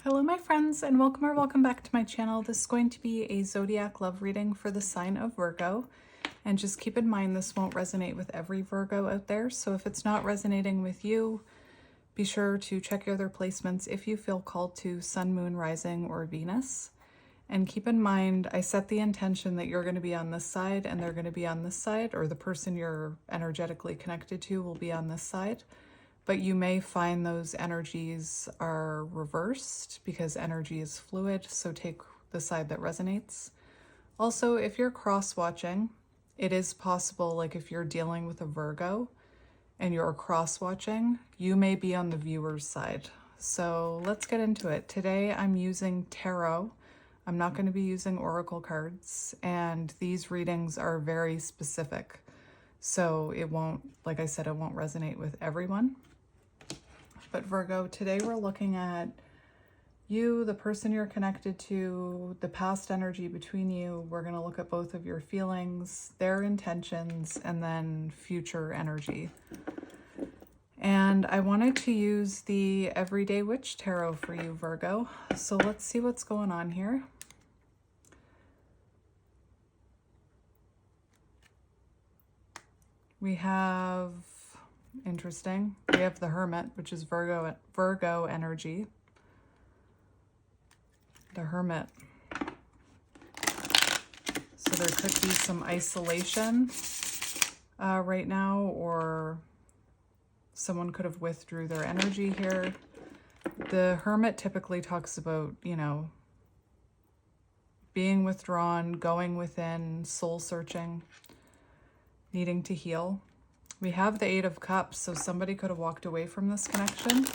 Hello my friends, and welcome back to my channel. This is going to be a zodiac love reading for the sign of Virgo. And just keep in mind this won't resonate with every Virgo out there, so if it's not resonating with you, be sure to check your other placements if you feel called to Sun, Moon, Rising, or Venus. And keep in mind, I set the intention that you're going to be on this side and they're going to be on this side, or the person you're energetically connected to will be on this side. But you may find those energies are reversed because energy is fluid, so take the side that resonates. Also, if you're cross-watching, it is possible, like if you're dealing with a Virgo and you're cross-watching, you may be on the viewer's side. So let's get into it. Today I'm using tarot. I'm not going to be using oracle cards, and these readings are very specific. So it won't, like I said, it won't resonate with everyone. But Virgo, today we're looking at you, the person you're connected to, the past energy between you. We're going to look at both of your feelings, their intentions, and then future energy. And I wanted to use the Everyday Witch Tarot for you, Virgo. So let's see what's going on here. We have... interesting. We have the Hermit, which is Virgo energy. The Hermit. So there could be some isolation right now, or someone could have withdrew their energy here. The Hermit typically talks about, you know, being withdrawn, going within, soul searching, needing to heal. We have the Eight of Cups, so somebody could have walked away from this connection.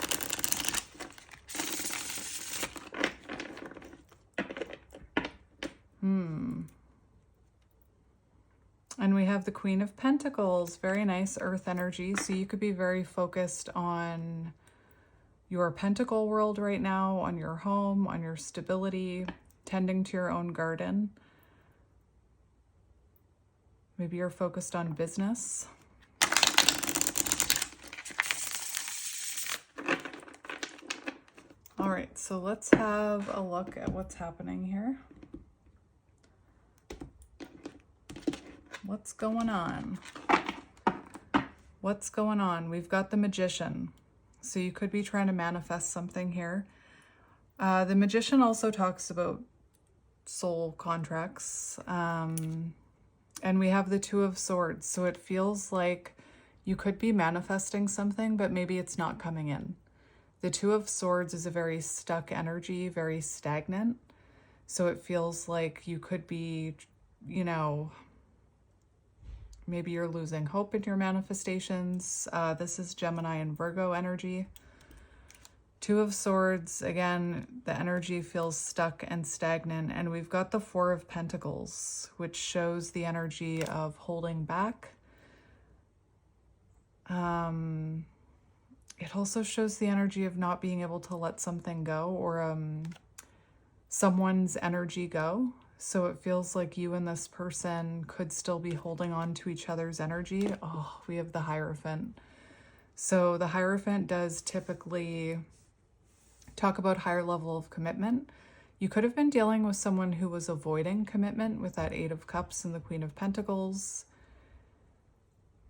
And we have the Queen of Pentacles, very nice earth energy. So you could be very focused on your pentacle world right now, on your home, on your stability, tending to your own garden. Maybe you're focused on business. All right, so let's have a look at what's happening here. What's going on? What's going on? We've got the Magician. So you could be trying to manifest something here. The Magician also talks about soul contracts. And we have the Two of Swords. So it feels like you could be manifesting something, but maybe it's not coming in. The Two of Swords is a very stuck energy, very stagnant. So it feels like you could be, you know, maybe you're losing hope in your manifestations. This is Gemini and Virgo energy. Two of Swords, again, the energy feels stuck and stagnant. And we've got the Four of Pentacles, which shows the energy of holding back. It also shows the energy of not being able to let something go, or someone's energy go. So it feels like you and this person could still be holding on to each other's energy. Oh, we have the Hierophant. So the Hierophant does typically talk about higher level of commitment. You could have been dealing with someone who was avoiding commitment with that Eight of Cups and the Queen of Pentacles.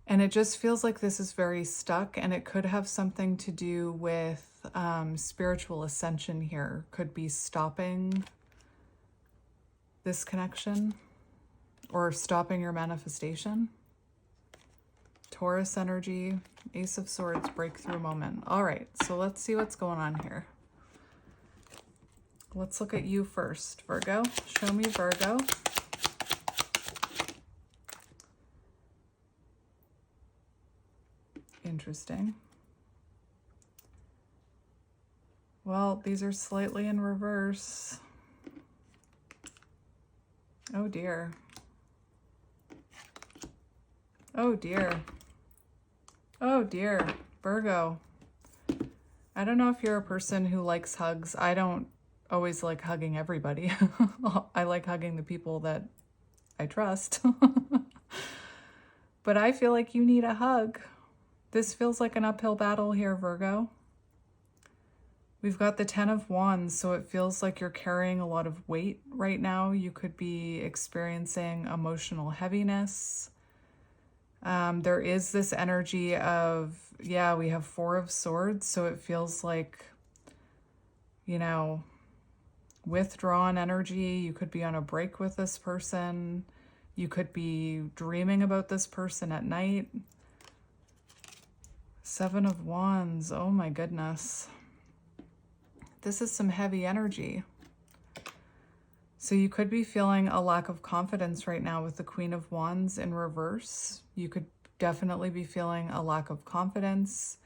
And it just feels like this is very stuck, and it could have something to do with spiritual ascension here. Could be stopping this connection or stopping your manifestation. Taurus energy, Ace of Swords, breakthrough moment. All right, so let's see what's going on here. Let's look at you first, Virgo. Show me Virgo. Interesting. Well, these are slightly in reverse. Oh dear. Oh dear. Oh dear. Virgo. I don't know if you're a person who likes hugs. I don't always like hugging everybody. I like hugging the people that I trust. But I feel like you need a hug. This feels like an uphill battle here, Virgo. We've got the Ten of Wands, so it feels like you're carrying a lot of weight right now. You could be experiencing emotional heaviness. There is this energy of, yeah, we have Four of Swords, so it feels like, you know, withdrawn energy. You could be on a break with this person. You could be dreaming about this person at night. Seven of Wands, oh my goodness. This is some heavy energy. So you could be feeling a lack of confidence right now with the Queen of Wands in reverse. You could definitely be feeling a lack of confidence.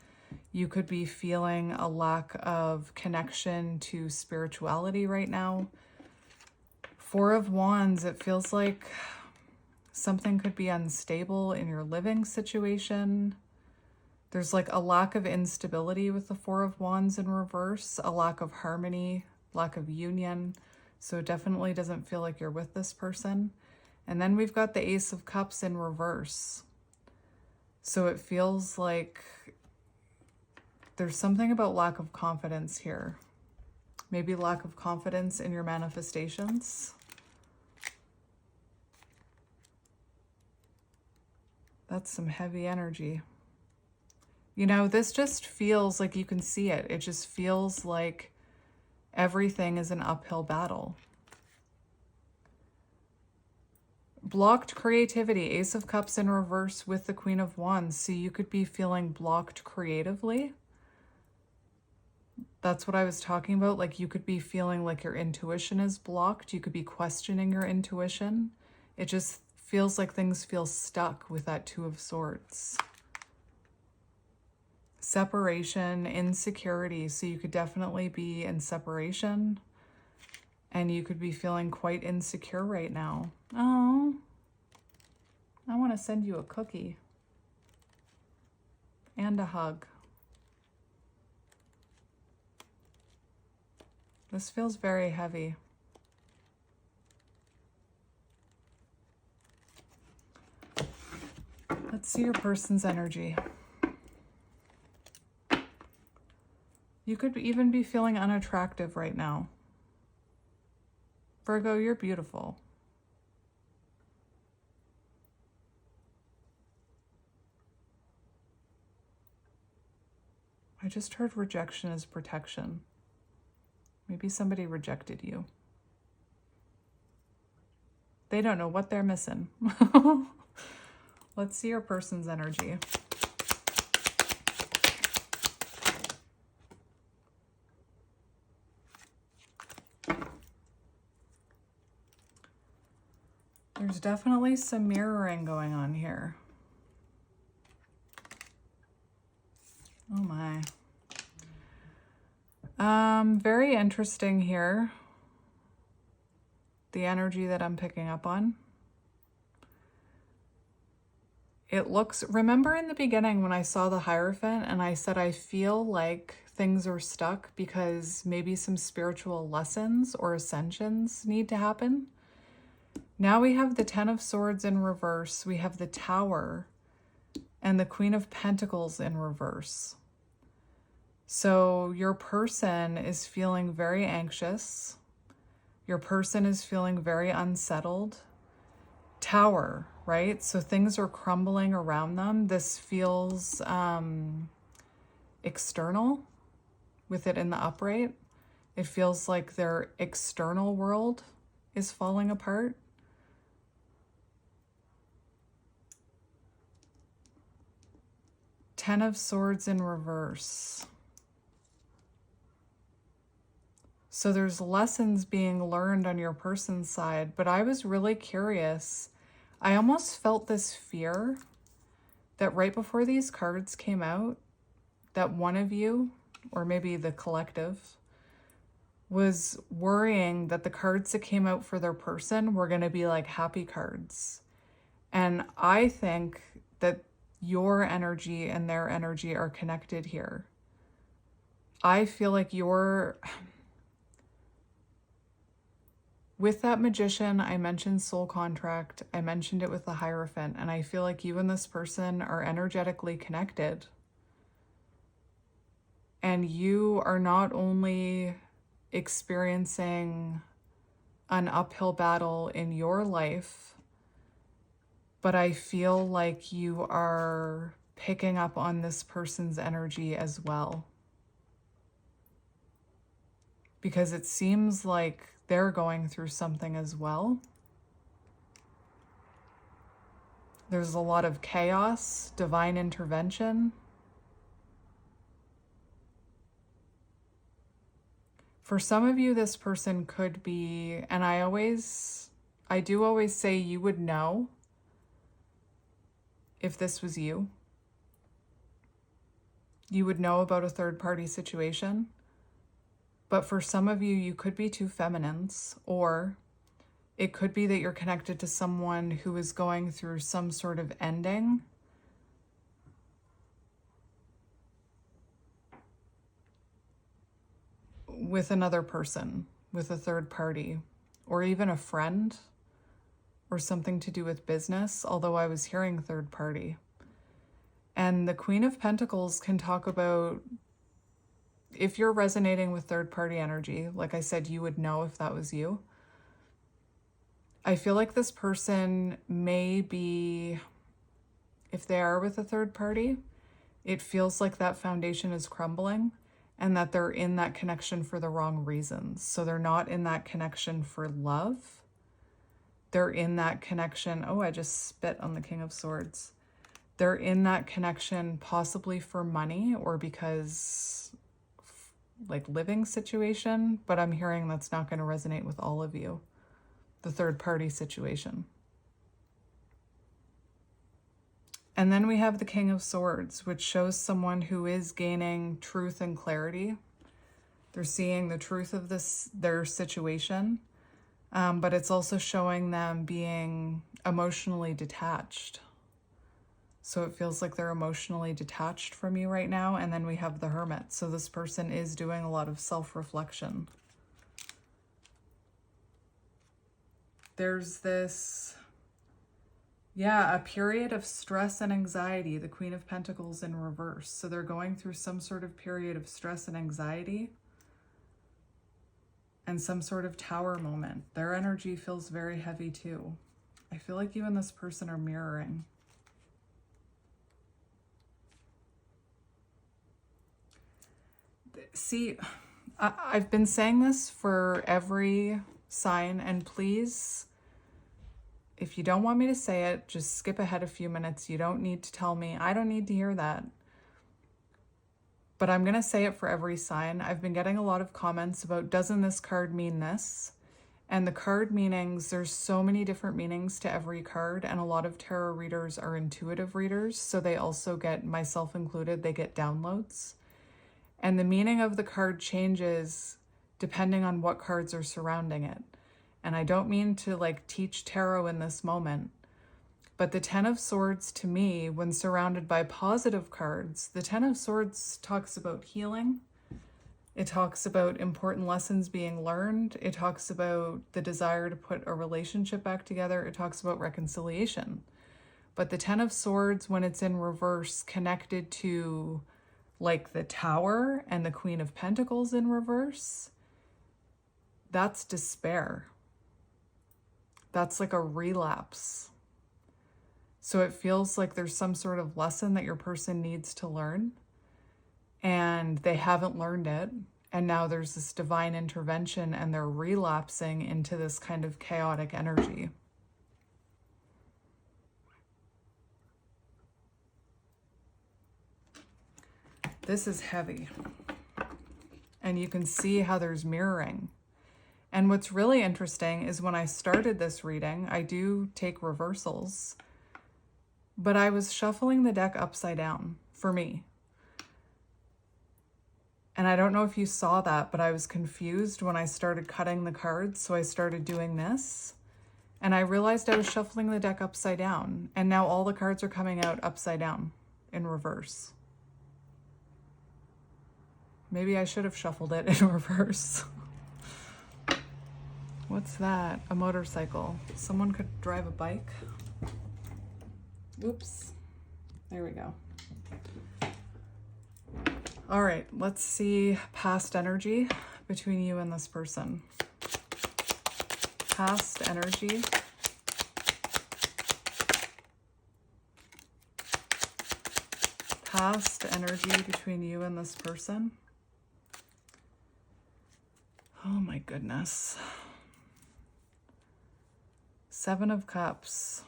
You could be feeling a lack of connection to spirituality right now. Four of Wands, it feels like something could be unstable in your living situation. There's like a lack of instability with the Four of Wands in reverse, a lack of harmony, lack of union. So it definitely doesn't feel like you're with this person. And then we've got the Ace of Cups in reverse. So it feels like there's something about lack of confidence here. Maybe lack of confidence in your manifestations. That's some heavy energy. You know, this just feels like you can see it. It just feels like everything is an uphill battle. Blocked creativity, Ace of Cups in reverse with the Queen of Wands. So you could be feeling blocked creatively. That's what I was talking about. Like you could be feeling like your intuition is blocked. You could be questioning your intuition. It just feels like things feel stuck with that Two of Swords. Separation, insecurity. So you could definitely be in separation and you could be feeling quite insecure right now. Oh, I want to send you a cookie and a hug. This feels very heavy. Let's see your person's energy. You could even be feeling unattractive right now. Virgo, you're beautiful. I just heard rejection is protection. Maybe somebody rejected you. They don't know what they're missing. Let's see your person's energy. There's definitely some mirroring going on here. Oh my. Very interesting here. The energy that I'm picking up on. It looks, remember in the beginning when I saw the Hierophant and I said I feel like things are stuck because maybe some spiritual lessons or ascensions need to happen? Now we have the Ten of Swords in reverse, we have the Tower, and the Queen of Pentacles in reverse. So your person is feeling very anxious. Your person is feeling very unsettled. Tower, right? So things are crumbling around them. This feels external with it in the upright. It feels like their external world is falling apart. Ten of Swords in reverse. So there's lessons being learned on your person's side, but I was really curious. I almost felt this fear that right before these cards came out, that one of you, or maybe the collective, was worrying that the cards that came out for their person were going to be like happy cards. And I think that your energy and their energy are connected here. I feel like you're... With that Magician, I mentioned soul contract. I mentioned it with the Hierophant, and I feel like you and this person are energetically connected. And you are not only experiencing an uphill battle in your life, but I feel like you are picking up on this person's energy as well. Because it seems like they're going through something as well. There's a lot of chaos, divine intervention. For some of you, this person could be, and I do always say you would know if this was you. You would know about a third-party situation. But for some of you, you could be two feminines, or it could be that you're connected to someone who is going through some sort of ending. With another person, with a third party, or even a friend, or something to do with business, although I was hearing third party. And the Queen of Pentacles can talk about, if you're resonating with third party energy, like I said, you would know if that was you. I feel like this person may be, if they are with a third party, it feels like that foundation is crumbling and that they're in that connection for the wrong reasons. So they're not in that connection for love. They're in that connection. Oh, I just spit on the King of Swords. They're in that connection possibly for money or because like living situation, but I'm hearing that's not going to resonate with all of you. The third party situation. And then we have the King of Swords, which shows someone who is gaining truth and clarity. They're seeing the truth of their situation, but it's also showing them being emotionally detached. So it feels like they're emotionally detached from you right now. And then we have the Hermit. So this person is doing a lot of self-reflection. There's this, a period of stress and anxiety, the Queen of Pentacles in reverse. So they're going through some sort of period of stress and anxiety and some sort of Tower moment. Their energy feels very heavy too. I feel like you and this person are mirroring. See, I've been saying this for every sign, and please, if you don't want me to say it, just skip ahead a few minutes. You don't need to tell me. I don't need to hear that. But I'm going to say it for every sign. I've been getting a lot of comments about, doesn't this card mean this? And the card meanings, there's so many different meanings to every card, and a lot of tarot readers are intuitive readers, so they also get, myself included, they get downloads. And the meaning of the card changes depending on what cards are surrounding it. And I don't mean to like teach tarot in this moment, but the Ten of Swords to me, when surrounded by positive cards, the Ten of Swords talks about healing. It talks about important lessons being learned. It talks about the desire to put a relationship back together. It talks about reconciliation. But the Ten of Swords, when it's in reverse, connected to like the Tower and the Queen of Pentacles in reverse, that's despair. That's like a relapse. So it feels like there's some sort of lesson that your person needs to learn, and they haven't learned it. And now there's this divine intervention and they're relapsing into this kind of chaotic energy. This is heavy. And you can see how there's mirroring. And what's really interesting is when I started this reading, I do take reversals, but I was shuffling the deck upside down for me. And I don't know if you saw that, but I was confused when I started cutting the cards. So I started doing this and I realized I was shuffling the deck upside down. And now all the cards are coming out upside down in reverse. Maybe I should have shuffled it in reverse. What's that? A motorcycle. Someone could drive a bike. Oops. There we go. All right, let's see past energy between you and this person. Past energy. Past energy between you and this person. Oh my goodness. Seven of Cups.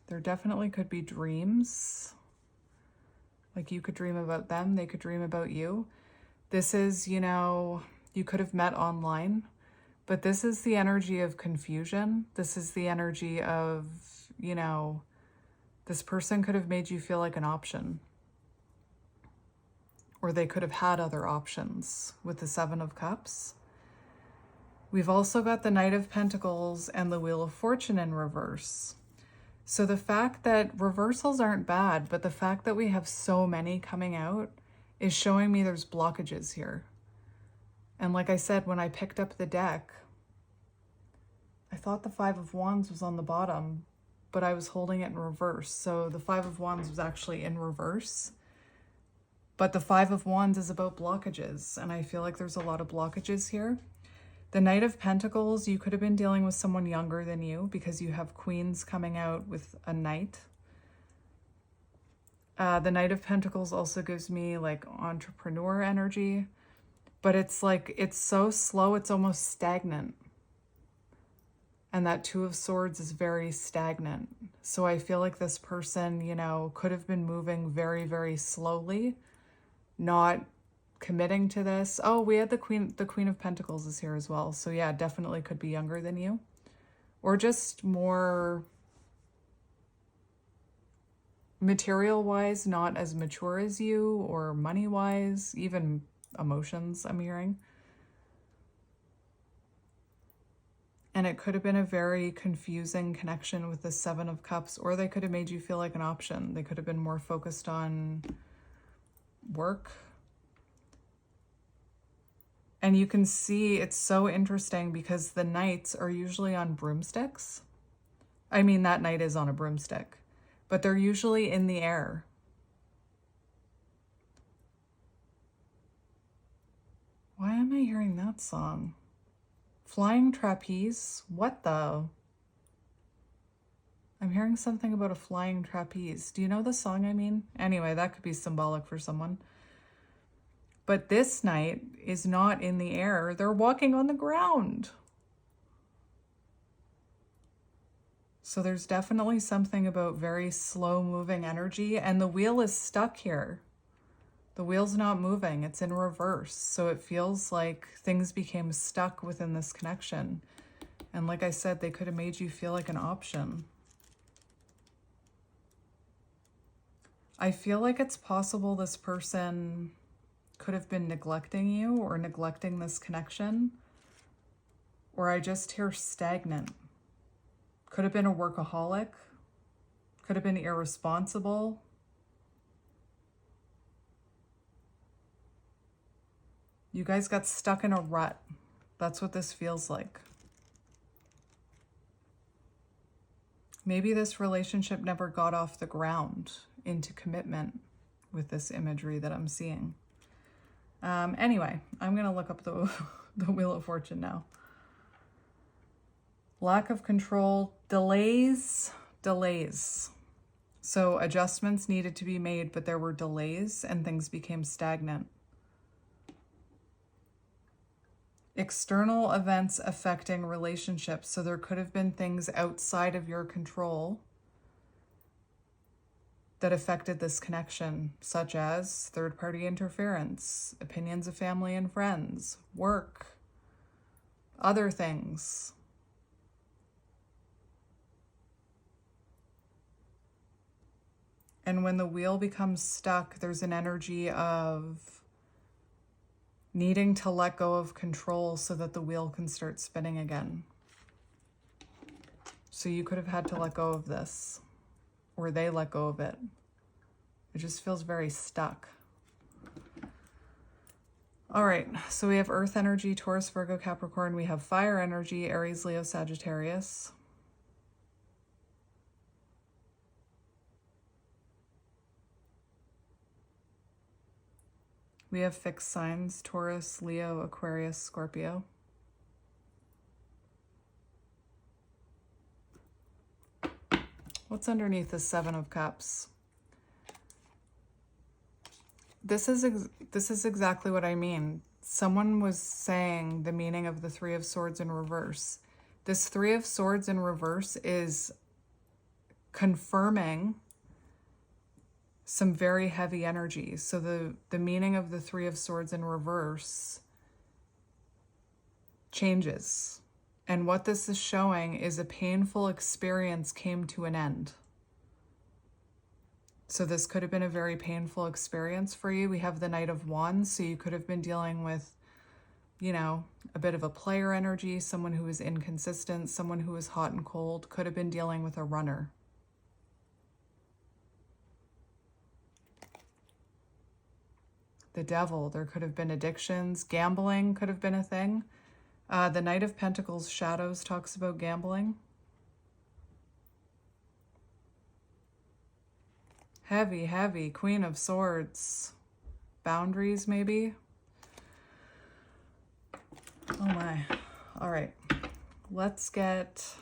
There definitely could be dreams. Like you could dream about them, they could dream about you. This is, you know, you could have met online, but this is the energy of confusion. This is the energy of, you know, this person could have made you feel like an option. Or they could have had other options with the Seven of Cups. We've also got the Knight of Pentacles and the Wheel of Fortune in reverse. So the fact that reversals aren't bad, but the fact that we have so many coming out is showing me there's blockages here. And like I said, when I picked up the deck, I thought the Five of Wands was on the bottom, but I was holding it in reverse. So the Five of Wands was actually in reverse. But the Five of Wands is about blockages, and I feel like there's a lot of blockages here. The Knight of Pentacles, you could have been dealing with someone younger than you because you have Queens coming out with a Knight. The Knight of Pentacles also gives me like entrepreneur energy, but it's like, it's so slow, it's almost stagnant. And that Two of Swords is very stagnant. So I feel like this person, you know, could have been moving very, very slowly, not committing to this. Oh, we had the Queen of Pentacles is here as well. So yeah, definitely could be younger than you. Or just more material-wise, not as mature as you, or money-wise, even emotions I'm hearing. And it could have been a very confusing connection with the Seven of Cups, or they could have made you feel like an option. They could have been more focused on work. And you can see it's so interesting because the knights are usually on broomsticks. I mean, that knight is on a broomstick, but they're usually in the air. Why am I hearing that song? Flying trapeze? What the? I'm hearing something about a flying trapeze. Do you know the song I mean? Anyway, that could be symbolic for someone. But this knight is not in the air. They're walking on the ground. So there's definitely something about very slow moving energy, and the wheel is stuck here. The wheel's not moving, it's in reverse. So it feels like things became stuck within this connection. And like I said, they could have made you feel like an option. I feel like it's possible this person could have been neglecting you or neglecting this connection. Or I just hear stagnant. Could have been a workaholic. Could have been irresponsible. You guys got stuck in a rut. That's what this feels like. Maybe this relationship never got off the ground into commitment with this imagery that I'm seeing. Anyway, I'm going to look up the Wheel of Fortune now. Lack of control, delays. So adjustments needed to be made, but there were delays and things became stagnant. External events affecting relationships. So there could have been things outside of your control that affected this connection, such as third-party interference, opinions of family and friends, work, other things. And when the wheel becomes stuck, there's an energy of needing to let go of control so that the wheel can start spinning again. So you could have had to let go of this, or they let go of it. It just feels very stuck. All right, so we have Earth energy, Taurus, Virgo, Capricorn. We have fire energy, Aries, Leo, Sagittarius. We have fixed signs: Taurus, Leo, Aquarius, Scorpio. What's underneath the Seven of Cups? This is exactly what I mean. Someone was saying the meaning of the Three of Swords in reverse. This Three of Swords in reverse is confirming some very heavy energy. So the meaning of the Three of Swords in reverse changes. And what this is showing is a painful experience came to an end. So this could have been a very painful experience for you. We have the Knight of Wands, so you could have been dealing with, you know, a bit of a player energy, someone who is inconsistent, someone who is hot and cold, could have been dealing with a runner. The Devil, there could have been addictions. Gambling could have been a thing. The Knight of Pentacles Shadows talks about gambling. Heavy, heavy. Queen of Swords. Boundaries, maybe. Oh my. All right. Let's get...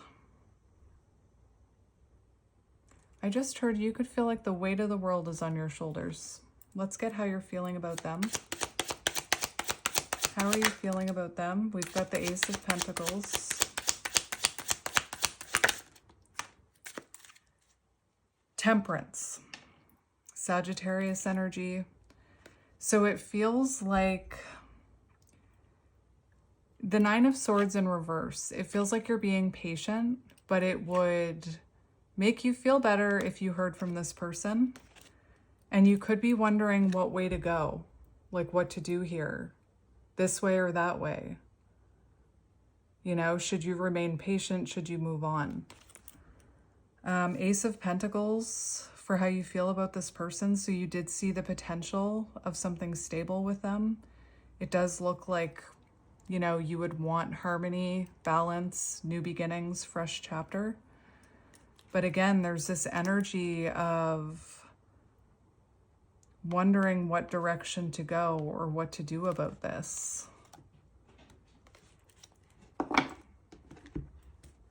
I just heard you could feel like the weight of the world is on your shoulders. Let's get how you're feeling about them. How are you feeling about them? We've got the Ace of Pentacles. Temperance. Sagittarius energy. So it feels like the Nine of Swords in reverse. It feels like you're being patient, but it would make you feel better if you heard from this person. And you could be wondering what way to go, like what to do here, this way or that way. You know, should you remain patient? Should you move on? Ace of Pentacles for how you feel about this person. So you did see the potential of something stable with them. It does look like, you know, you would want harmony, balance, new beginnings, fresh chapter. But again, there's this energy of wondering what direction to go or what to do about this.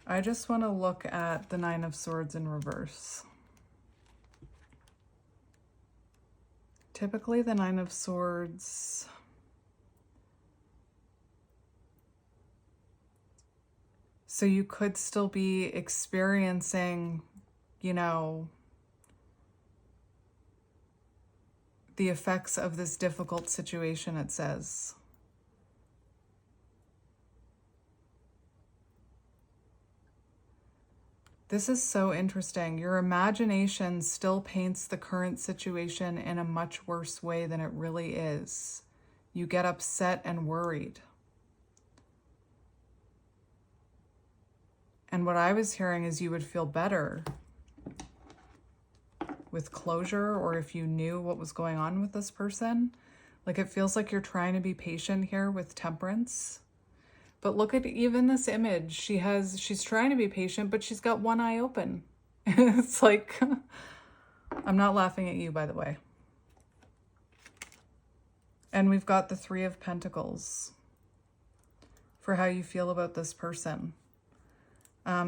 I just want to look at the Nine of Swords in reverse. Typically the Nine of Swords so you could still be experiencing, you know, the effects of this difficult situation, it says. This is so interesting. Your imagination still paints the current situation in a much worse way than it really is. You get upset and worried. And what I was hearing is you would feel better with closure, or if you knew what was going on with this person. Like it feels like you're trying to be patient here with Temperance. But look at even this image. She's trying to be patient, but she's got one eye open. It's like, I'm not laughing at you, by the way. And we've got the Three of Pentacles for how you feel about this person.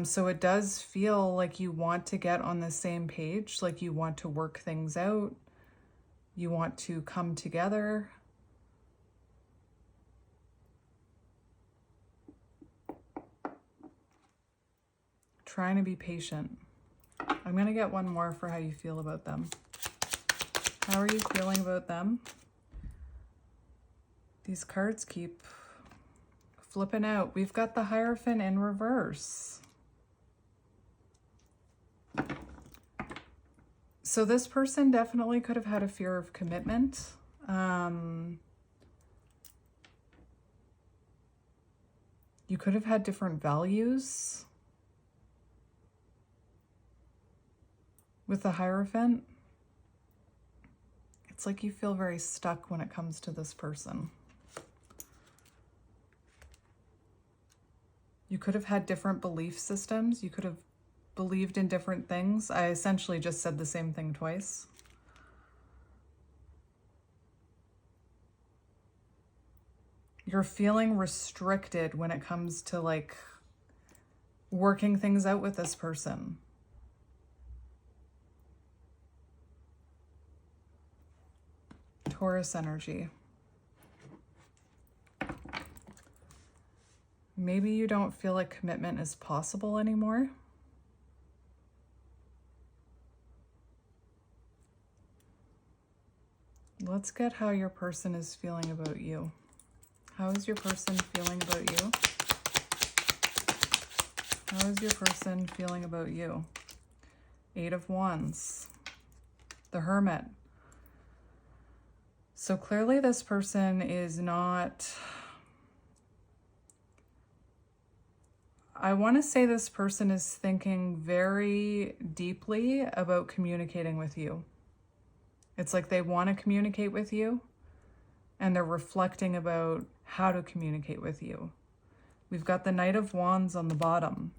So it does feel like you want to get on the same page, like you want to work things out. You want to come together. Trying to be patient. I'm going to get one more for how you feel about them. How are you feeling about them? These cards keep flipping out. We've got the Hierophant in reverse. So this person definitely could have had a fear of commitment. You could have had different values with the Hierophant. It's like you feel very stuck when it comes to this person. You could have had different belief systems. You could have believed in different things. I essentially just said the same thing twice. You're feeling restricted when it comes to like working things out with this person. Taurus energy. Maybe you don't feel like commitment is possible anymore. Let's get how your person is feeling about you. How is your person feeling about you? How is your person feeling about you? Eight of Wands. The Hermit. So clearly this person is not... I want to say this person is thinking very deeply about communicating with you. It's like they want to communicate with you and they're reflecting about how to communicate with you. We've got the Knight of Wands on the bottom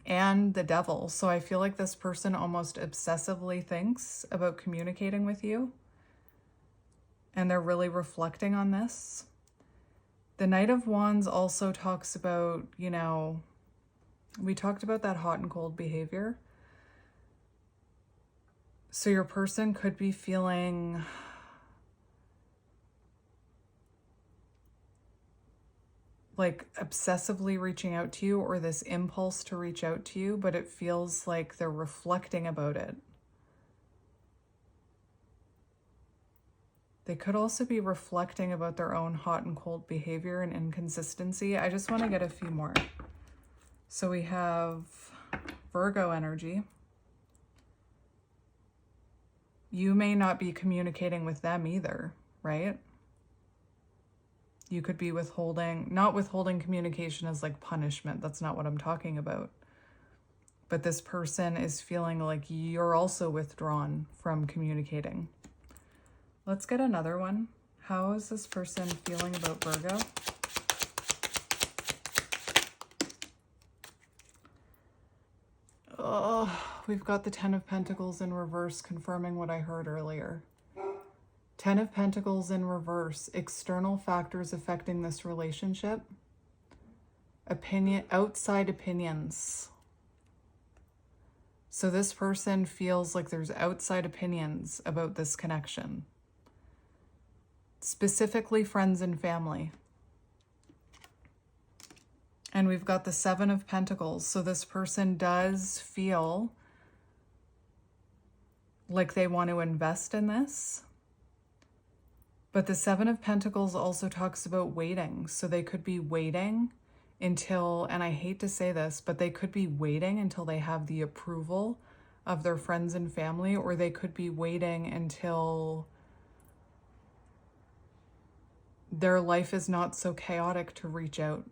and the Devil. So I feel like this person almost obsessively thinks about communicating with you and they're really reflecting on this. The Knight of Wands also talks about, you know, we talked about that hot and cold behavior. So your person could be feeling like obsessively reaching out to you or this impulse to reach out to you, but it feels like they're reflecting about it. They could also be reflecting about their own hot and cold behavior and inconsistency. I just want to get a few more. So we have Virgo energy. You may not be communicating with them either, right? You could be withholding, not withholding communication as like punishment. That's not what I'm talking about. But this person is feeling like you're also withdrawn from communicating. Let's get another one. How is this person feeling about Virgo? Oh, we've got the Ten of Pentacles in reverse, confirming what I heard earlier. Ten of Pentacles in reverse, external factors affecting this relationship. Outside opinions. So this person feels like there's outside opinions about this connection. Specifically friends and family. And we've got the Seven of Pentacles. So this person does feel like they want to invest in this. But the Seven of Pentacles also talks about waiting. So they could be waiting until, and I hate to say this, but they could be waiting until they have the approval of their friends and family, or they could be waiting until their life is not so chaotic to reach out.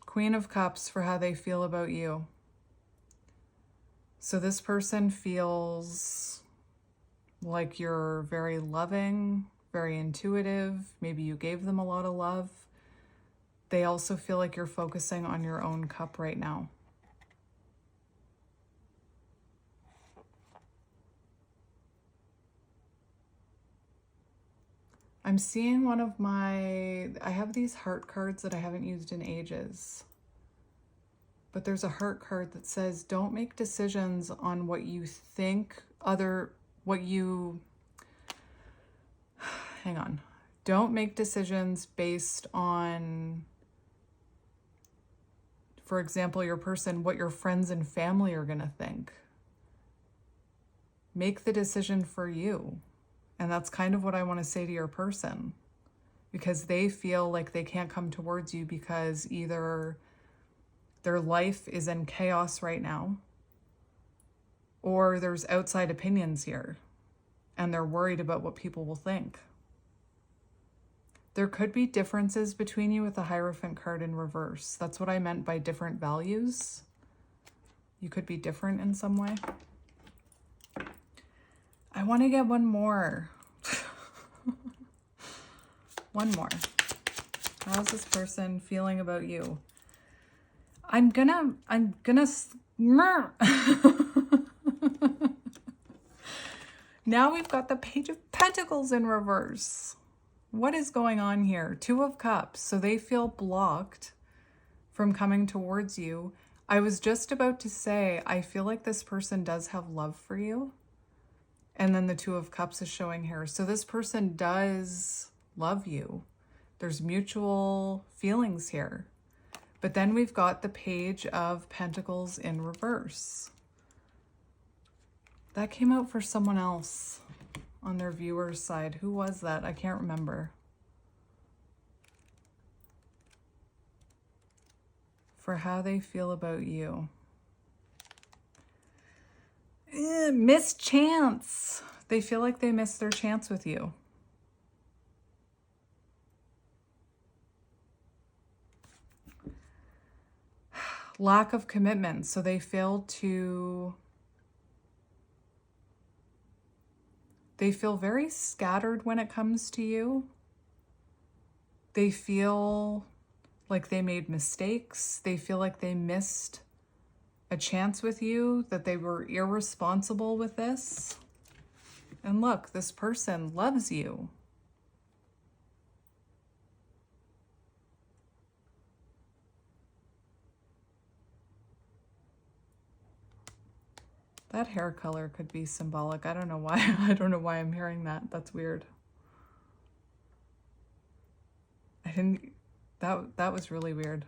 Queen of Cups for how they feel about you. So this person feels like you're very loving, very intuitive. Maybe you gave them a lot of love. They also feel like you're focusing on your own cup right now. I'm seeing I have these heart cards that I haven't used in ages. But there's a heart card that says, don't make decisions on what you think hang on. Don't make decisions based on, for example, what your friends and family are going to think. Make the decision for you. And that's kind of what I want to say to your person, because they feel like they can't come towards you because either their life is in chaos right now, or there's outside opinions here and they're worried about what people will think. There could be differences between you with the Hierophant card in reverse. That's what I meant by different values. You could be different in some way. I want to get one more. One more. How's this person feeling about you? I'm gonna Now we've got the Page of Pentacles in reverse. What is going on here? Two of Cups. So they feel blocked from coming towards you. I was just about to say, I feel like this person does have love for you. And then the Two of Cups is showing here. So this person does love you. There's mutual feelings here. But then we've got the Page of Pentacles in reverse. That came out for someone else on their viewer's side. Who was that? I can't remember. For how they feel about you. Missed chance. They feel like they missed their chance with you. Lack of commitment. So they feel very scattered when it comes to you. They feel like they made mistakes. They feel like they missed a chance with you, that they were irresponsible with this. And look, this person loves you. That hair color could be symbolic. I don't know why. I don't know why I'm hearing that. That's weird. That was really weird.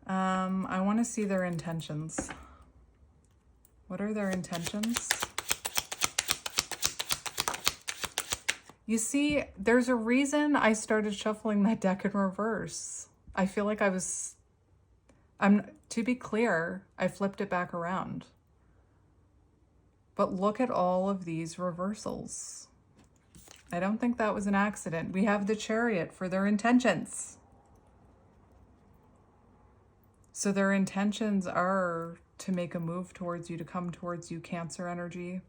I want to see their intentions. What are their intentions? You see, there's a reason I started shuffling that deck in reverse. I feel like to be clear, I flipped it back around. But look at all of these reversals. I don't think that was an accident. We have the Chariot for their intentions. So their intentions are to make a move towards you, to come towards you, Cancer energy.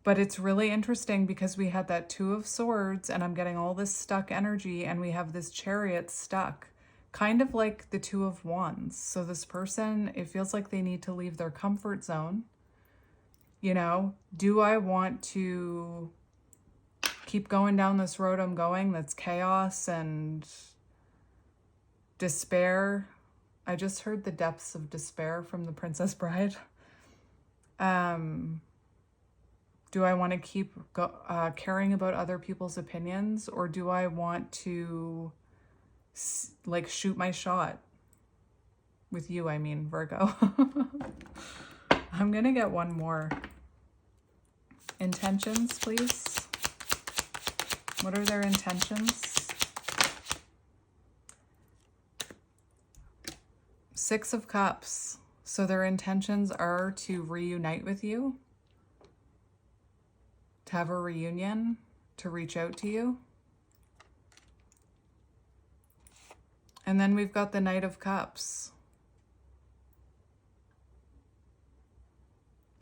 But it's really interesting because we had that Two of Swords and I'm getting all this stuck energy, and we have this Chariot stuck. Kind of like the Two of Wands. So this person, it feels like they need to leave their comfort zone. You know, do I want to keep going down this road I'm going that's chaos and despair? I just heard the depths of despair from the Princess Bride. Do I want to keep caring about other people's opinions, or do I want to like shoot my shot with you? I mean, Virgo. I'm gonna get one more. Intentions, please. What are their intentions? Six of Cups. So their intentions are to reunite with you, to have a reunion, to reach out to you. And then we've got the Knight of Cups.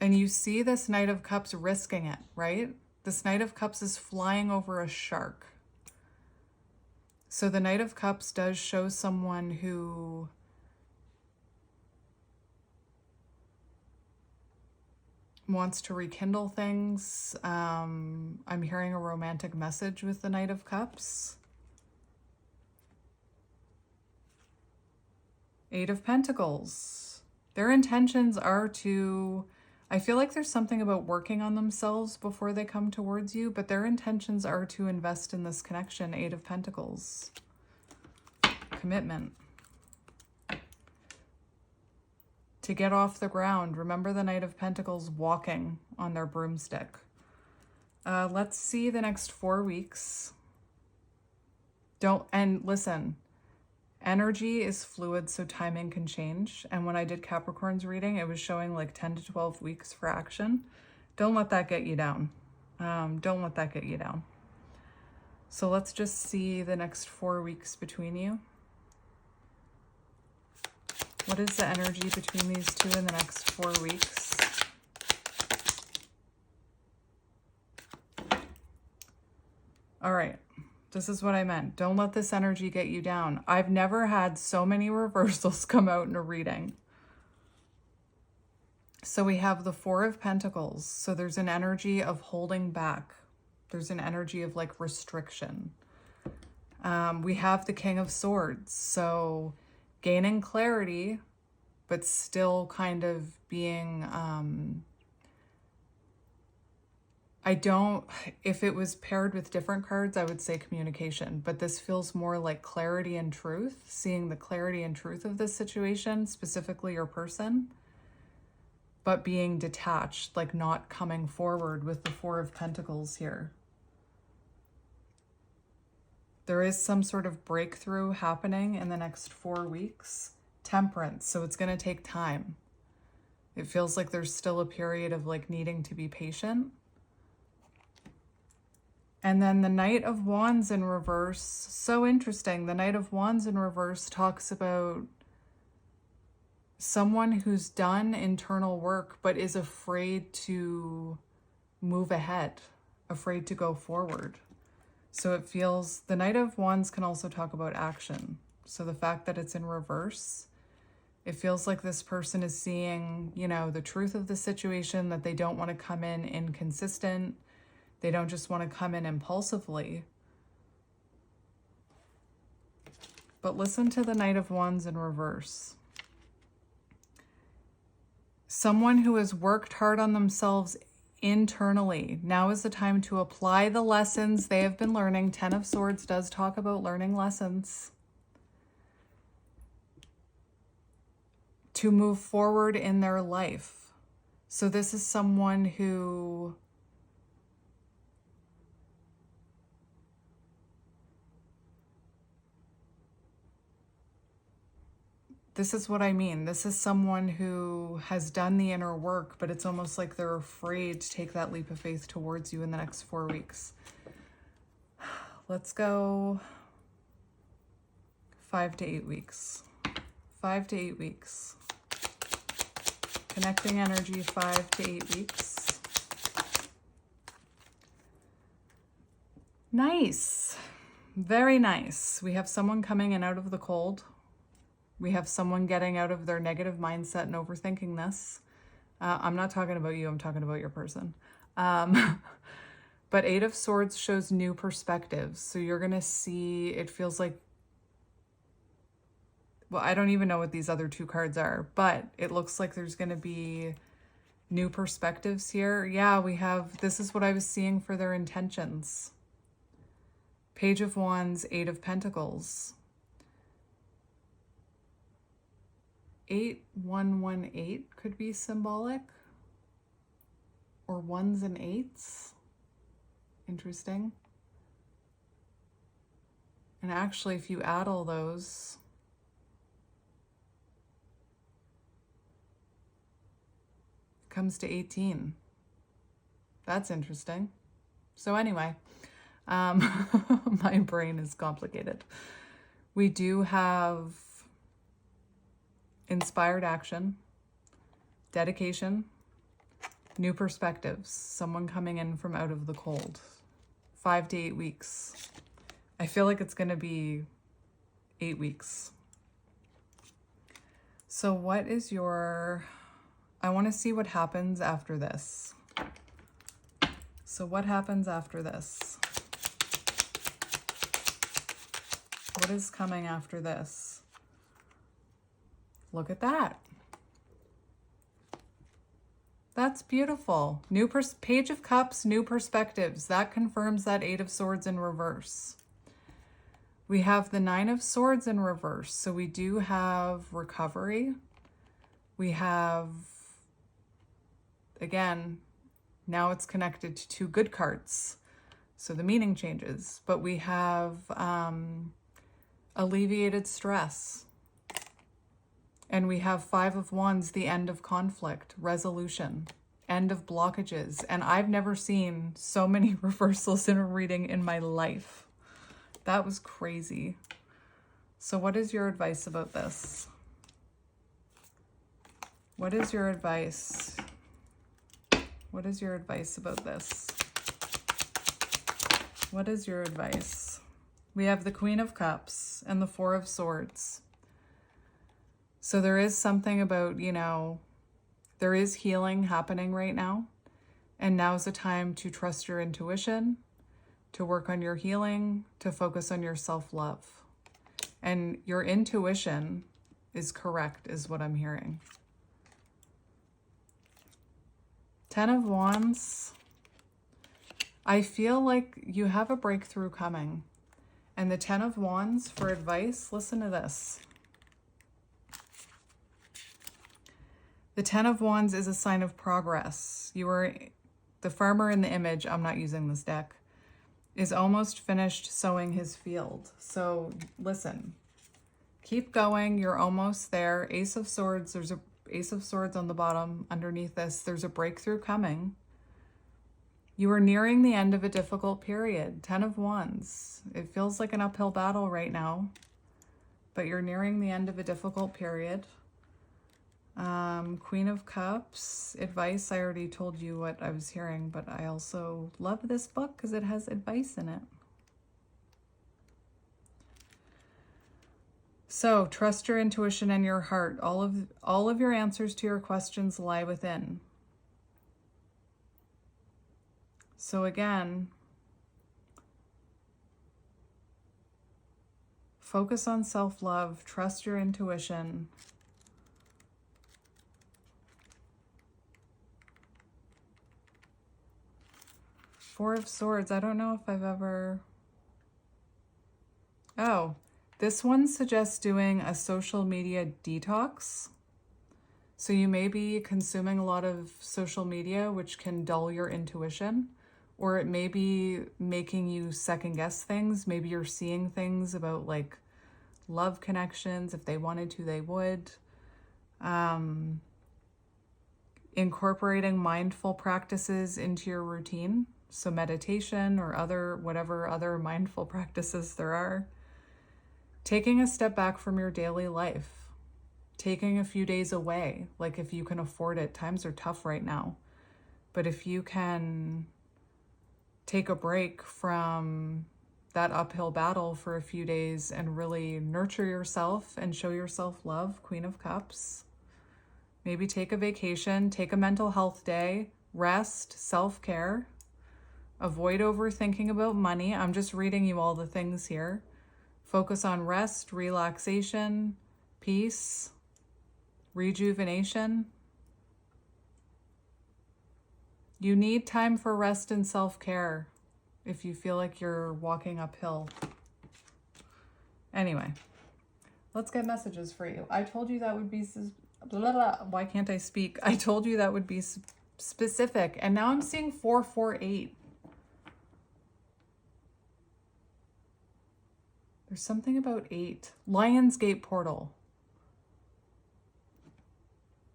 And you see this Knight of Cups risking it, right? This Knight of Cups is flying over a shark. So the Knight of Cups does show someone who wants to rekindle things. I'm hearing a romantic message with the Knight of Cups. Eight of Pentacles. Their intentions are to, I feel like there's something about working on themselves before they come towards you, but their intentions are to invest in this connection. Eight of Pentacles. Commitment. To get off the ground. Remember the Knight of Pentacles walking on their broomstick. Let's see the next 4 weeks. And listen, energy is fluid, so timing can change. And when I did Capricorn's reading, it was showing like 10 to 12 weeks for action. Don't let that get you down. Don't let that get you down. So let's just see the next 4 weeks between you. What is the energy between these two in the next 4 weeks? All right. This is what I meant. Don't let this energy get you down. I've never had so many reversals come out in a reading. So we have the Four of Pentacles. So there's an energy of holding back. There's an energy of like restriction. We have the King of Swords. So gaining clarity, but still kind of being, if it was paired with different cards, I would say communication, but this feels more like clarity and truth, seeing the clarity and truth of this situation, specifically your person, but being detached, like not coming forward with the Four of Pentacles here. There is some sort of breakthrough happening in the next 4 weeks. Temperance, so it's going to take time. It feels like there's still a period of like needing to be patient. And then the Knight of Wands in reverse, so interesting. The Knight of Wands in reverse talks about someone who's done internal work but is afraid to move ahead, afraid to go forward. So it feels, the Knight of Wands can also talk about action. So the fact that it's in reverse, it feels like this person is seeing, you know, the truth of the situation, that they don't want to come in inconsistent. They don't just want to come in impulsively. But listen to the Knight of Wands in reverse. Someone who has worked hard on themselves internally. Now is the time to apply the lessons they have been learning. Ten of Swords does talk about learning lessons. To move forward in their life. So this is someone who this is what I mean. This is someone who has done the inner work, but it's almost like they're afraid to take that leap of faith towards you in the next 4 weeks. Let's go 5 to 8 weeks. 5 to 8 weeks. Connecting energy, 5 to 8 weeks. Nice. Very nice. We have someone coming in out of the cold. We have someone getting out of their negative mindset and overthinking this. I'm not talking about you, I'm talking about your person. But Eight of Swords shows new perspectives. So you're going to see, it feels like, well, I don't even know what these other two cards are, but it looks like there's going to be new perspectives here. Yeah, we have, this is what I was seeing for their intentions. Page of Wands, Eight of Pentacles. 8118 could be symbolic, or ones and eights. Interesting. And actually, if you add all those, it comes to 18. That's interesting. So anyway, my brain is complicated. We do have inspired action, dedication, new perspectives, someone coming in from out of the cold. 5 to 8 weeks. I feel like it's going to be 8 weeks. So what is your, I want to see what happens after this. So what happens after this? What is coming after this? Look at that. That's beautiful. New Page of Cups, new perspectives. That confirms that Eight of Swords in reverse. We have the Nine of Swords in reverse. So we do have recovery. We have, again, now it's connected to two good cards. So the meaning changes. But we have alleviated stress. And we have Five of Wands, the end of conflict, resolution, end of blockages. And I've never seen so many reversals in a reading in my life. That was crazy. So what is your advice about this? What is your advice? What is your advice about this? What is your advice? We have the Queen of Cups and the Four of Swords. So there is something about, you know, There is healing happening right now. And now's the time to trust your intuition, to work on your healing, to focus on your self-love. And your intuition is correct, is what I'm hearing. 10 of Wands. I feel like you have a breakthrough coming. And the 10 of Wands for advice, listen to this. The 10 of Wands is a sign of progress. You are the farmer in the image, I'm not using this deck, is almost finished sowing his field. So listen, keep going. You're almost there. Ace of Swords. There's a Ace of Swords on the bottom underneath this. There's a breakthrough coming. You are nearing the end of a difficult period. 10 of Wands. It feels like an uphill battle right now, but you're nearing the end of a difficult period. Queen of Cups. Advice. I already told you what I was hearing, but I also love this book because it has advice in it. So trust your intuition and your heart. All of your answers to your questions lie within. So again, focus on self-love, trust your intuition. Four of Swords. I don't know if I've ever... Oh, this one suggests doing a social media detox. So you may be consuming a lot of social media, which can dull your intuition, or it may be making you second guess things. Maybe you're seeing things about like love connections. If they wanted to, they would. Incorporating mindful practices into your routine. So meditation or whatever other mindful practices there are. Taking a step back from your daily life. Taking a few days away. Like if you can afford it. Times are tough right now. But if you can take a break from that uphill battle for a few days and really nurture yourself and show yourself love, Queen of Cups. Maybe take a vacation, take a mental health day, rest, self-care. Avoid overthinking about money. I'm just reading you all the things here. Focus on rest, relaxation, peace, rejuvenation. You need time for rest and self-care if you feel like you're walking uphill. Anyway, let's get messages for you. I told you that would be... Why can't I speak? I told you that would be specific. And now I'm seeing 448. There's something about 8. Lionsgate portal.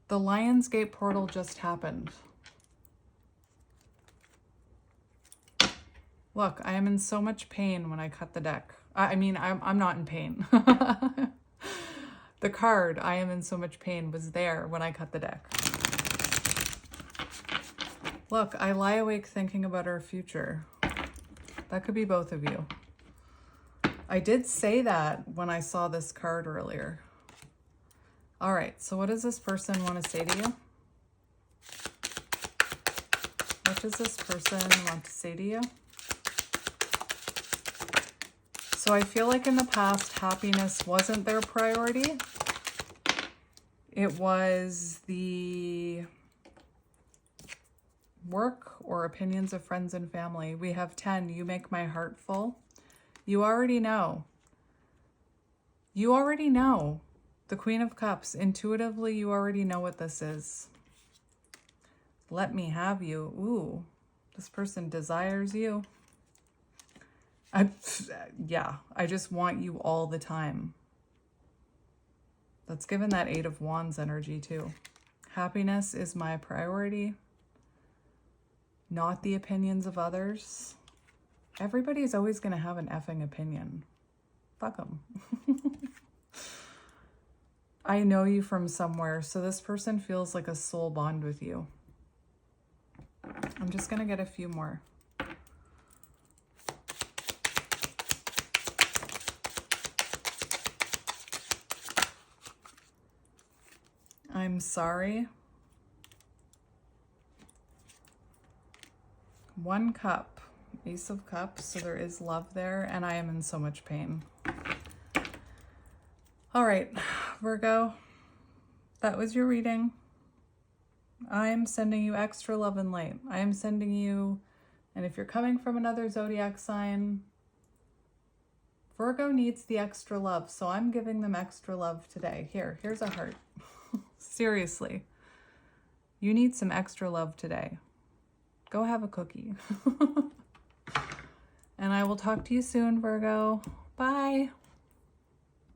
The Lionsgate portal just happened. Look, I am in so much pain when I cut the deck. I mean, I'm not in pain. The card, I am in so much pain, was there when I cut the deck. Look, I lie awake thinking about our future. That could be both of you. I did say that when I saw this card earlier. All right, so what does this person want to say to you? What does this person want to say to you? So I feel like in the past, happiness wasn't their priority. It was the work or opinions of friends and family. We have 10. You make my heart full. You already know. You already know. The Queen of Cups. Intuitively, you already know what this is. Let me have you. Ooh, this person desires you. Yeah, I just want you all the time. That's given that 8 of Wands energy too. Happiness is my priority, not the opinions of others. Everybody's always going to have an effing opinion. Fuck them. I know you from somewhere, so this person feels like a soul bond with you. I'm just going to get a few more. I'm sorry. 1 cup, Ace of Cups, so there is love there, and I am in so much pain. All right, Virgo, that was your reading. I am sending you extra love and light. I am sending you, and if you're coming from another zodiac sign, Virgo needs the extra love, so I'm giving them extra love today. Here's a heart. Seriously, you need some extra love today. Go have a cookie. And I will talk to you soon, Virgo. Bye.